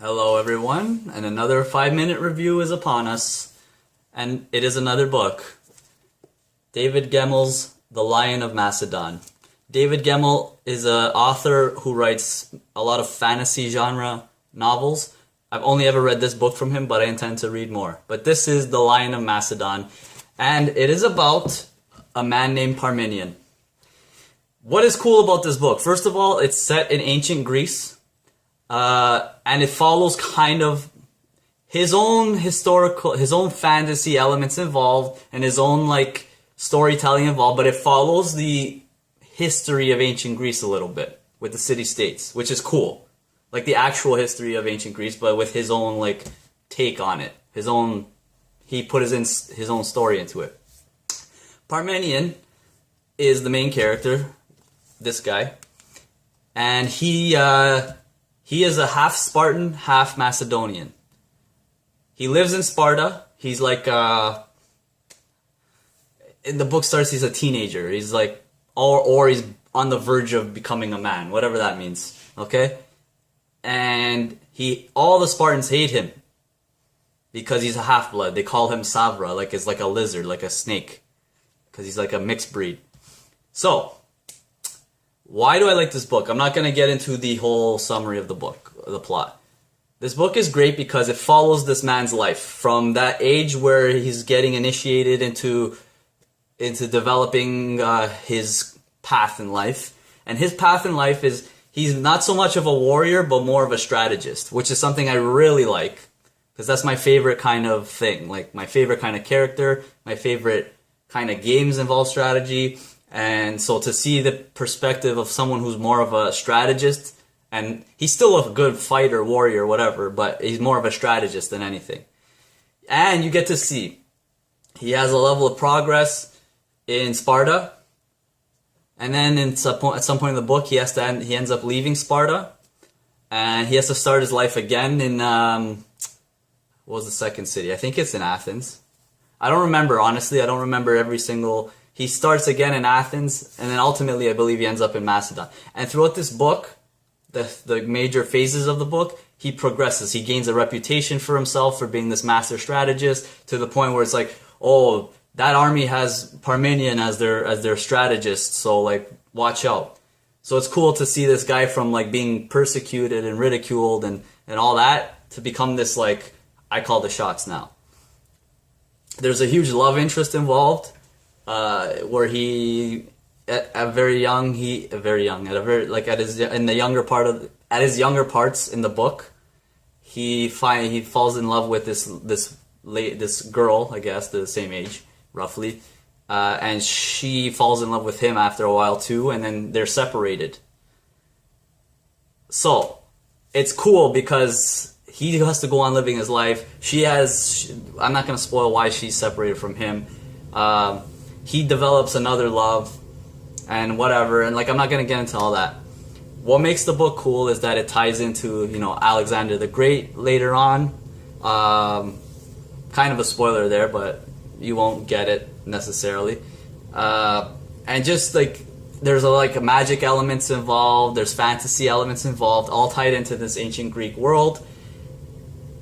Hello everyone, and another 5-minute review is upon us, and it is another book. David Gemmell's The Lion of Macedon. David Gemmell is an author who writes a lot of fantasy genre novels. I've only ever read this book from him, but I intend to read more. But this is The Lion of Macedon, and it is about a man named Parmenion. What is cool about this book? First of all, it's set in ancient Greece. And it follows kind of his own fantasy elements involved and his own storytelling involved, but it follows the history of ancient Greece a little bit with the city-states, which is cool. Like the actual history of ancient Greece, but with his own take on it. He put his own story into it. Parmenion is the main character, this guy, and he is a half Spartan, half Macedonian. He lives in Sparta. He's in the book starts, he's a teenager. He's or he's on the verge of becoming a man, whatever that means. Okay? And all the Spartans hate him because he's a half-blood. They call him Savra, it's like a lizard, like a snake, because he's like a mixed breed. So, why do I like this book? I'm not going to get into the whole summary of the book, the plot. This book is great because it follows this man's life from that age where he's getting initiated into developing his path in life. And his path in life is he's not so much of a warrior, but more of a strategist, which is something I really like because that's my favorite kind of thing. Like my favorite kind of character, my favorite kind of games involve strategy. And so to see the perspective of someone who's more of a strategist, and he's still a good fighter, warrior, whatever, but he's more of a strategist than anything. And you get to see he has a level of progress in Sparta, and then at some point in the book he ends up leaving Sparta, and he has to start his life again in what was the second city? I think it's in Athens. I don't remember, honestly. I don't remember every single. He starts again in Athens, and then ultimately I believe he ends up in Macedon. And throughout this book, the major phases of the book, he progresses. He gains a reputation for himself for being this master strategist to the point where it's like, oh, that army has Parmenion as their strategist, so watch out. So it's cool to see this guy from being persecuted and ridiculed and all that to become this I call the shots now. There's a huge love interest involved. Where at his younger parts in the book, he falls in love with this girl, I guess, the same age roughly, and she falls in love with him after a while too, and then they're separated. So it's cool because he has to go on living his life. I'm not going to spoil why she's separated from him. He develops another love and whatever, and I'm not going to get into all that. What makes the book cool is that it ties into, Alexander the Great later on. Kind of a spoiler there, but you won't get it necessarily. And just there's magic elements involved, there's fantasy elements involved, all tied into this ancient Greek world.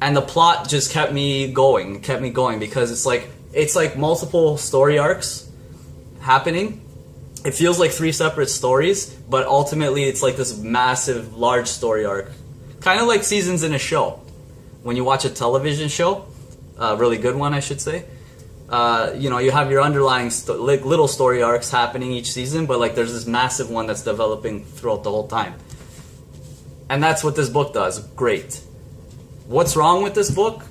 And the plot just kept me going because it's multiple story arcs happening. It feels like 3 separate stories, but ultimately it's this massive, large story arc. Kind of like seasons in a show. When you watch a television show, a really good one I should say, you have your underlying little story arcs happening each season, but there's this massive one that's developing throughout the whole time. And that's what this book does. Great. What's wrong with this book?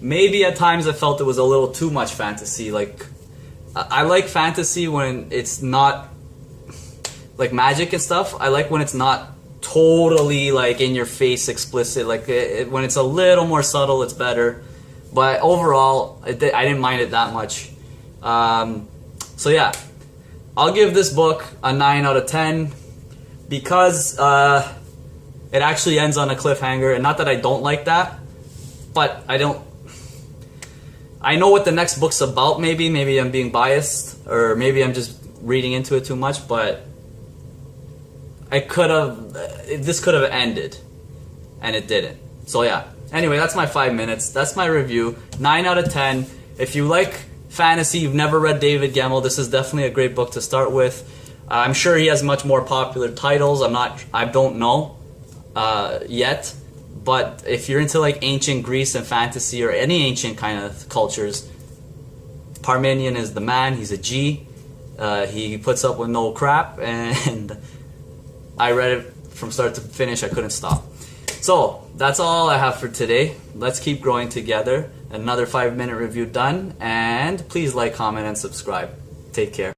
Maybe at times I felt it was a little too much fantasy. I like fantasy when it's not magic and stuff. I like when it's not totally in your face explicit. When it's a little more subtle, it's better. But overall, I didn't mind it that much. So yeah, I'll give this book a 9 out of 10 because it actually ends on a cliffhanger. And not that I don't like that, but I know what the next book's about, maybe I'm being biased, or maybe I'm just reading into it too much, but this could have ended, and it didn't. So yeah. Anyway, that's my 5 minutes. That's my review. 9 out of 10. If you like fantasy, you've never read David Gemmell, this is definitely a great book to start with. I'm sure he has much more popular titles. I don't know yet. But if you're into like ancient Greece and fantasy or any ancient kind of cultures, Parmenion is the man. He's a G. He puts up with no crap, and I read it from start to finish. I couldn't stop. So that's all I have for today. Let's keep growing together. Another 5-minute review done, and please like, comment, and subscribe. Take care.